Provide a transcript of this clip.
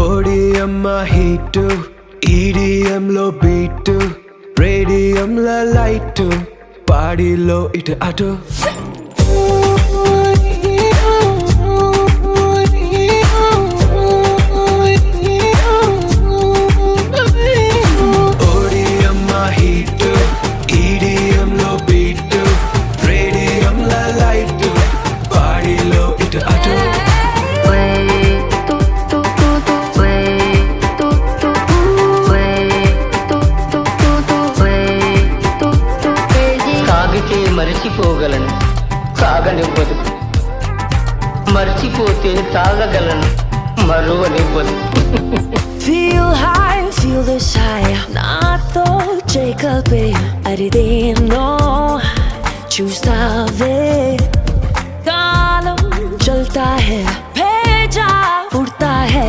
ఓడిఎం heat, EDM లో beat, radium లో light, పాడిలో ఇటు అటు. ఓడిఎం హీట్, ఈడిఎం లో బీట్, రేడియం లో లైట్, పాడిలో ఇటు అటు. తాగితే మరిచిపోగలను, తాగనివ్వదు. మర్చిపోతే తాగగలను, మరువనివ్వదు. Feel high, feel this high. నాతో చేకల్పే అరిదేనో చూస్తావే. కాలం చల్తా హై